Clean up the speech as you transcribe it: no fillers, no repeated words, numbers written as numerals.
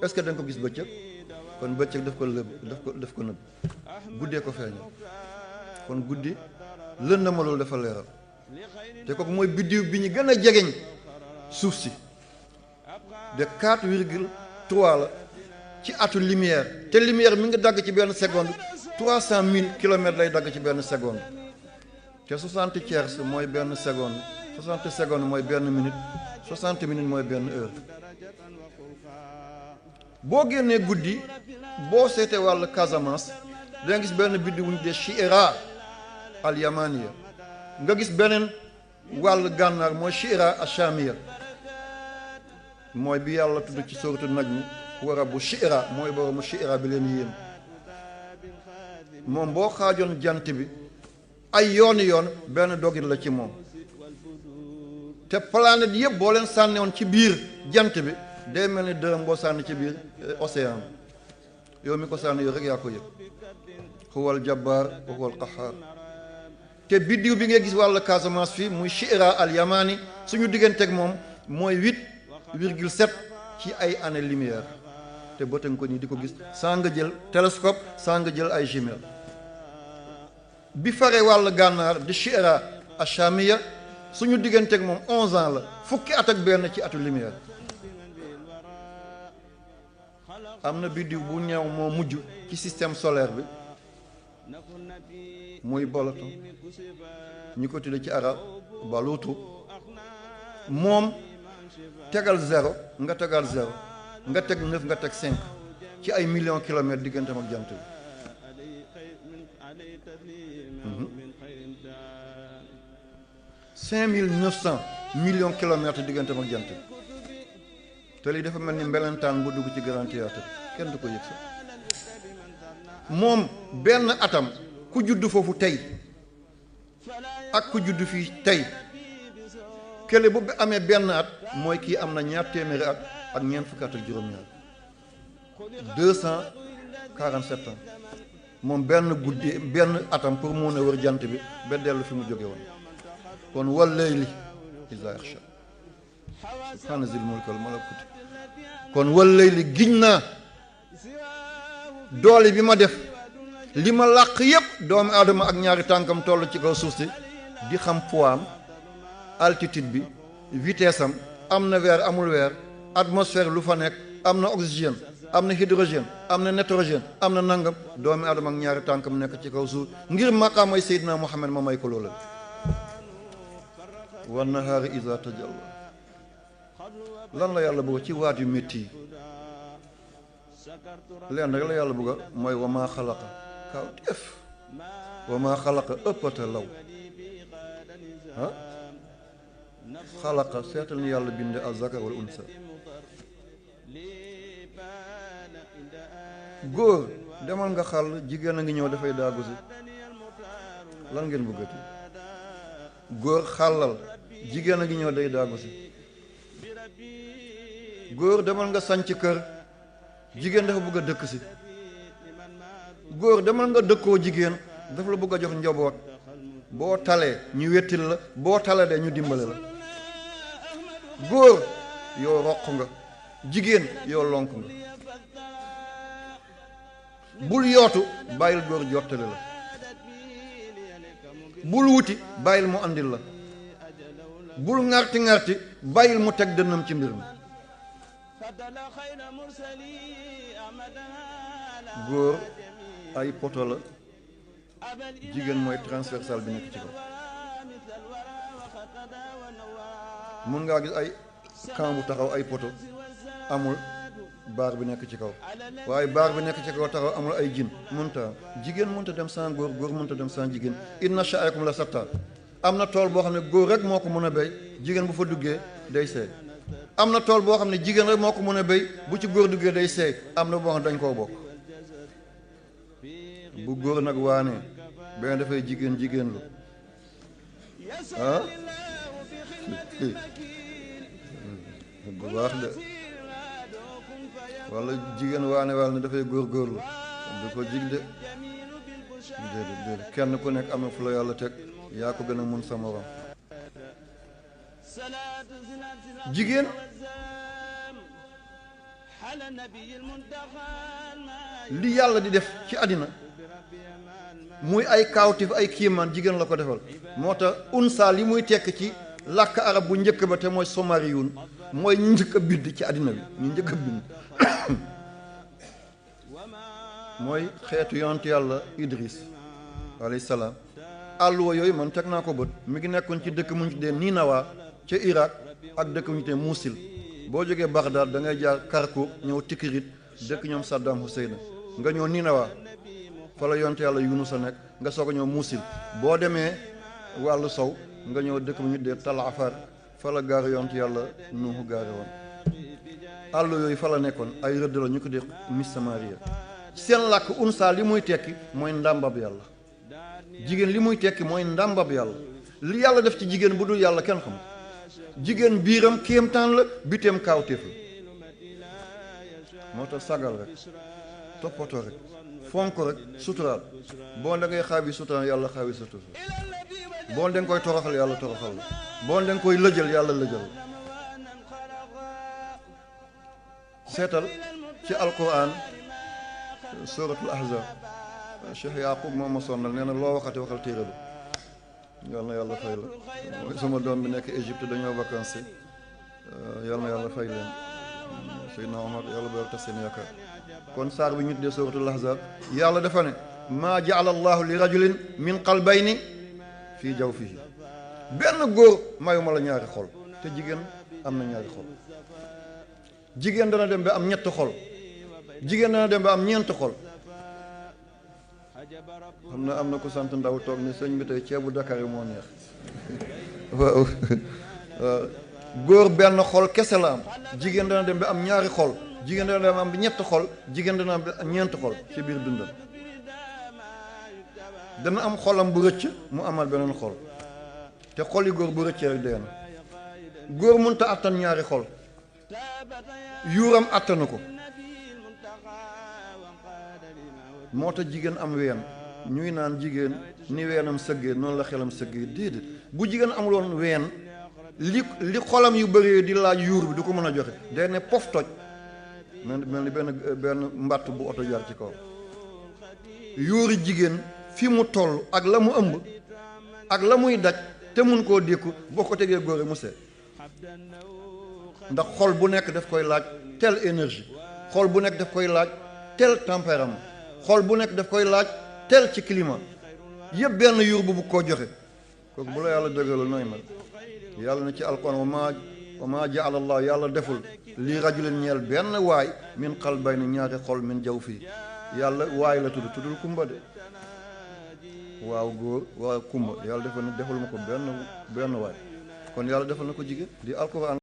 est-ce que da nga ko gis bëccëg kon bëccëg daf ko lëb daf ko nëbb guddee ko feeñal kon guddi lëndëmalul dafa leeral te kooku mooy biddiw bi ñu gën a jegeñ suuf si de 4,3 la ci atu lumière te lumière mi ngi dagg ci benn seconde 300 000 kilomètres lay dagg ci benn seconde te 60 tiers mooy benn seconde 60 secondes mooy benn minute 60 minutes mooy benn heure boo génnee guddi boo seetee wàllu Casamance da nga gis benn biddiw bu ñu dee Chira al yamaniya nga gis beneen wàllu gànnaar mooy Chira achamiya mooy bi yàlla tudd ci sooratu Najm wa rabbu Chira mooy boromu Chira bi leen yéem moom boo xaajoon jant bi ay yoon benn dogit la ci moom te planète yëpp boo leen sànnewoon ci biir jant bi day mel ni dërëm boo sànni ci biir océan yow mi ko sànni yow rek yaa ko yëg huwal jabbaar wa huwal qahhaar te biddiw bi ngay gis wàllu Casamance fii muy Chira al yamani suñu digganteeg moom mooy 8,7 ci ay années lumière te bëtan ko nii di ko gis saa nga jël télescope saa nga jël ay jumelles bi faree wàllu gànnaar di Chira achamiya suñu digganteeg moom 11 ans la fukki at ak benn ci atu lumière am na biddiw bu ñëw moo mujj ci système solaire bi muy boloton ñu ko tudde ci arab baluutu moom tegal 0 nga tegal 0 nga teg 9 nga teg 5 ci ay millions kilomètres digganteem ak jant bi 5900 millions kilomètres digganteem ak jant bi te lii dafa mel ni mbelentaan bu dugg ci grand théâtre kenn du ko yëg sax moom benn atam ku judd foofu tey ak ku judd fii tey kële bu amee benn at mooy kii am na ñaar téeméeri at ak ñeent fukki at ak juróom-ñaar 247 ans moom benn guddi benn atam pour mun a wër jant bi ba dellu fi mu jóge woon kon wal layli izaa yaxshaa subhaana zil mulki wal malakuuti kon wal layli giñ naa doole bi ma def li ma làq yépp doomu aadama ak ñaari tànkam toll ci kaw suuf si di xam poids am altitude bi vitesse am na weer amul weer atmosphère lu fa nekk am na oxygène am na hydrogène am na nitrogène am na nangam doomu aadama ak ñaari tànkam nekk ci kaw suuf ngir maqaamay Seydina Muhammad ma may ko loola wan nahaari iza tajalla lan la yàlla bëgg ci waat yu métti yi leen rek la yàlla bëgg mooy wa maa xalaqa kaw def wa maa xalaqa ëppata law ah xalaqa seetal ni yàlla binde az-zakar wal unsa góor demal nga xàll jigéen a ngi ñëw dafay daagu si lan ngeen bëggati góor xàllal jigéen a ngi ñëw day daagu si góor demal nga sanc kër jigéen dafa bëgg a dëkk si góor demal nga dëkkoo jigéen dafa la bëgg a jox njaboot boo talee ñu wettil la boo talee de ñu dimbale la góor yow roq nga jigéen yow lonk nga bul yootu bàyyil góor jottale la bul wuti bàyyil mu andil la bul ŋarti ŋarti bàyyil mu teg dënnam ci mbir mi góor ay poto la jigéen mooy transversal bi nekk ci kaw mun ngaa gis ay camp bu taxaw ay poto amul baar bi nekk ci kaw waaye baar bi nekk ci kaw taxaw amul ay jin mënta jigéen mënta dem sans góor góor mënta dem sans jigéen inna sha'akum la satta am na tool boo xam ne góor rek moo ko mën a béy jigéen bu fa duggee day seey am na tool boo xam ne jigéen rek moo ko mën a béy bu ci góor duggee day seey am na boo xam ne dañ koo bokk bu góor nag waane benn dafay jigéen lu ah bu baax de wala jigéen waane wàll ne dafay góorgóorlu du ko jig de déedéet kenn ku nekk am na fu la yàlla teg yaa ko gën a mun sa morom jigéen li yàlla di def ci àddina muy ay kaawtif ay kiimaan jigéen la ko defal moo tax unsa li muy tekk ci làkk arab bu njëkk ba te mooy somariyun mooy ñu njëkk a bind ci àddina bi ñu njëkk a bind mooy xeetu yonent yàlla Idris alayhi salaam àlluwa yooyu man teg naa ko bët mi ngi nekkoon ci dëkk mu ñu tuddee Ninawa ca Irak ak dëkk mu ñu tuddee Musil boo jógee Bagdad da ngay jaar Karkuk ñëw Tikrit dëkk ñoom Saddam Hussein nga ñëw Ninawa fa la yonent yàlla Yunus a nekk nga soog a ñëw Musil boo demee wàllu sow nga ñëw dëkk mu ñu tuddee Tal Afar fa la gaari yonent yàlla Nuuhu gaari woon àll yooyu fa la nekkoon ay rëdd la ñu ko dee Miss Samaria seen làkk unsa li muy tekki mooy ndàmbab yàlla jigéen li muy tekki mooy ndàmbab yàlla li yàlla def ci jigéen bu dul yàlla kenn xam jigéen biiram kéemtaan la biteem kaawteef la moo tax sagal rek toppatoo rek fonk rek suturaal boo da ngay xaawi suturaal yàlla xaawi sutura boo da nga koy toroxal yàlla toroxal la boo da nga koy lëjal yàlla lëjal seetal ci alquran suratul ahzab Cheikh Yaqub moom ma sonnal nee na loo waxati waxal téere ba yal na yàlla fay la sama doom bi nekk Égypte dañoo vacances yal na yàlla fay leen Seydina Omar yàlla boo tas seen yaakaar kon saar bi ñu tuddee suratul ahzab yàlla dafa ne maa jaala allahu li rajulin min qalbayni fii jawfihi benn góor mayuma la ñaari xol te jigéen am na ñaari xol jigéen dana dem ba am ñett xol jigéen dana dem ba am ñeent xol xam na am na ko sant ndaw toog ni sëñ bi tey ceebu Dakar yi moo neex waaw góor benn xol kese la am jigéen dana dem ba am ñaari xol jigéen dana dem am ñett xol jigéen dana am ñeent xol ci biir dundam dana am xolam bu rëcc mu amal beneen xol te xol yi góor bu rëccee rek dee na góor mënta attan ñaari xol yuuram attanu ko moo tax jigéen am ween ñuy naan jigéen ni weenam sëggee noonu la xelam sëggee déedéet bu jigéen amul woon ween li xolam yu bëree di laaj yuur bi du ko mën a joxe day ne pof toj mel ni benn mbàtt bu oto jaar ci kaw yuuri jigéen fi mu toll ak la mu ëmb ak la muy daj te mun koo dékku boo ko tegee góore mu seet ndax xol bu nekk daf koy laaj telle énergie xol bu nekk daf koy laaj tel tempérament xol bu nekk daf koy laaj tel ci climat yëpp benn yuur bu koo joxe kooku bu la yàlla dëggalal nooy mel yàlla na ci alquran wa ma jaala allah yàlla deful lii rajulin ñeel benn waay min qalbayni ñaari xol min jaw fii yàlla waay la tuddul kumba de waaw góor waaw kumba yàlla defal ma ko benn waay kon yàlla defal na ko jigéen di alquran